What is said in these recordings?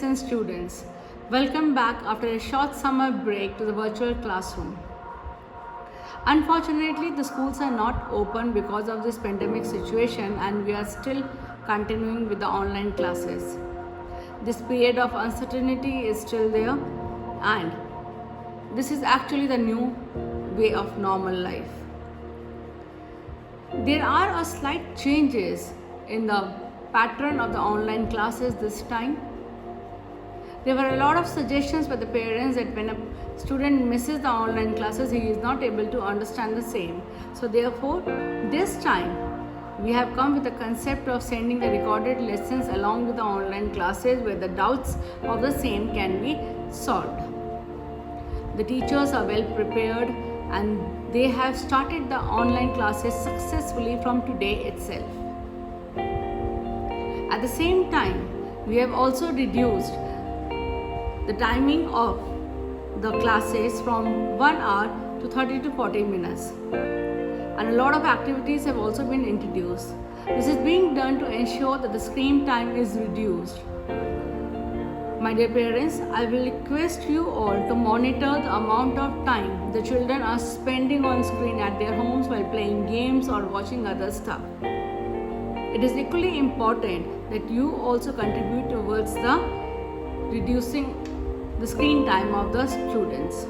and students. Welcome back after a short summer break to the virtual classroom. Unfortunately, the schools are not open because of this pandemic situation and we are still continuing with the online classes. This period of uncertainty is still there and this is actually the new way of normal life. There are a slight changes in the pattern of the online classes this time. There were a lot of suggestions by the parents that when a student misses the online classes, he is not able to understand the same. So therefore, this time we have come with the concept of sending the recorded lessons along with the online classes where the doubts of the same can be solved. The teachers are well prepared and they have started the online classes successfully from today itself. At the same time, we have also reduced the timing of the classes from 1 hour to 30 to 40 minutes. And a lot of activities have also been introduced. This is being done to ensure that the screen time is reduced. My dear parents, I will request you all to monitor the amount of time the children are spending on screen at their homes while playing games or watching other stuff. It is equally important that you also contribute towards the reducing the screen time of the students.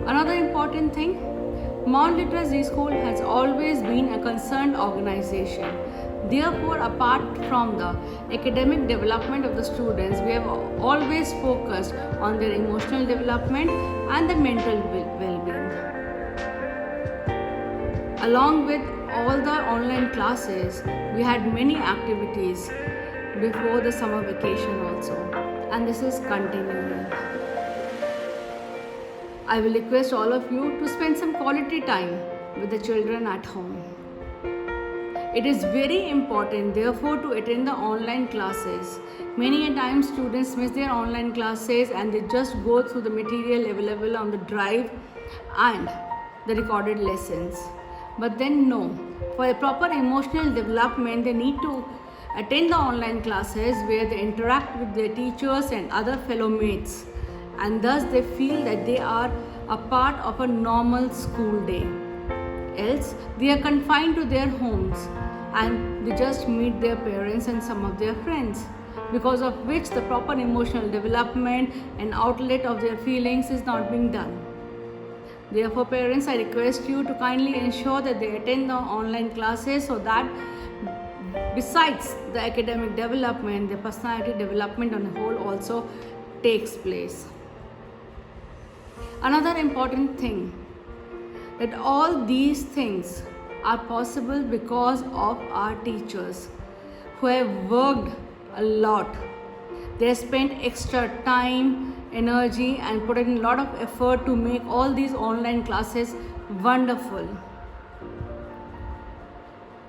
Another important thing, Mount Literacy School has always been a concerned organization. Therefore, apart from the academic development of the students, we have always focused on their emotional development and the mental well-being. Along with all the online classes, we had many activities before the summer vacation also, and this is continuing. I will request all of you to spend some quality time with the children at home. It is very important therefore to attend the online classes. Many a time students miss their online classes and they just go through the material available on the drive and the recorded lessons. But then no, for a proper emotional development they need to attend the online classes where they interact with their teachers and other fellow mates, and thus they feel that they are a part of a normal school day. Else they are confined to their homes and they just meet their parents and some of their friends, because of which the proper emotional development and outlet of their feelings is not being done. Therefore, parents, I request you to kindly ensure that they attend the online classes so that besides the academic development, the personality development on the whole also takes place. Another important thing, that all these things are possible because of our teachers who have worked a lot. They have spent extra time, energy and put in a lot of effort to make all these online classes wonderful.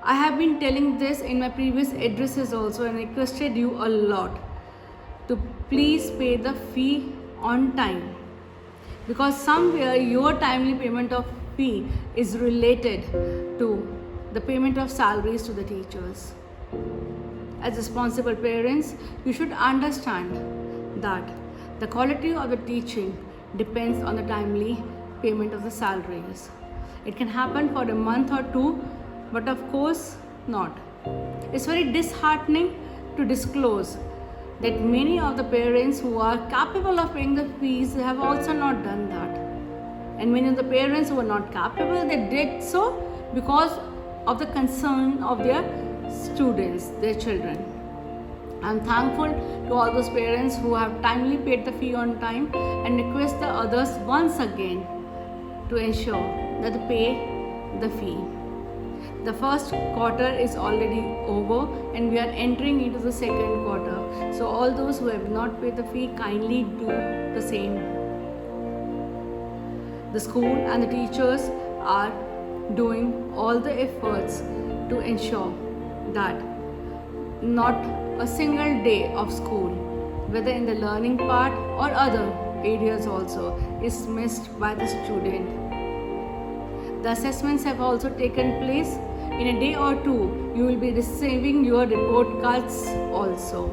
I have been telling this in my previous addresses also and requested you a lot to please pay the fee on time, because somewhere your timely payment of fee is related to the payment of salaries to the teachers. As responsible parents, you should understand that the quality of the teaching depends on the timely payment of the salaries. It can happen for a month or two, but of course not. It's very disheartening to disclose that many of the parents who are capable of paying the fees have also not done that. And many of the parents who are not capable, they did so because of the concern of their students, their children. I'm thankful to all those parents who have timely paid the fee on time and request the others once again to ensure that they pay the fee. The first quarter is already over and we are entering into the second quarter. So all those who have not paid the fee, kindly do the same. The school and the teachers are doing all the efforts to ensure that not a single day of school, whether in the learning part or other areas also, is missed by the student. The assessments have also taken place. In a day or two, you will be receiving your report cards also.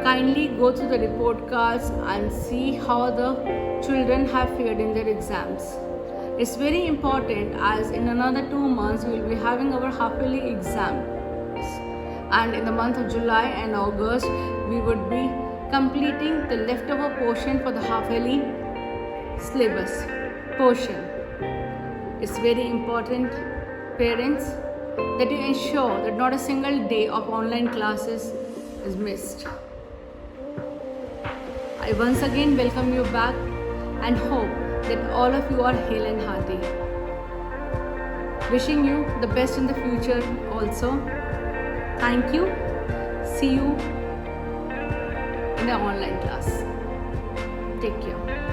kindly go through the report cards and see how the children have fared in their exams. It's very important as in another 2 months we will be having our half-yearly exams, and in the month of July and August we would be completing the leftover portion for the half-yearly syllabus portion. It's very important, parents, that you ensure that not a single day of online classes is missed. I once again welcome you back and hope that all of you are hale and hearty. Wishing you the best in the future also. Thank you. See you in the online class. Take care.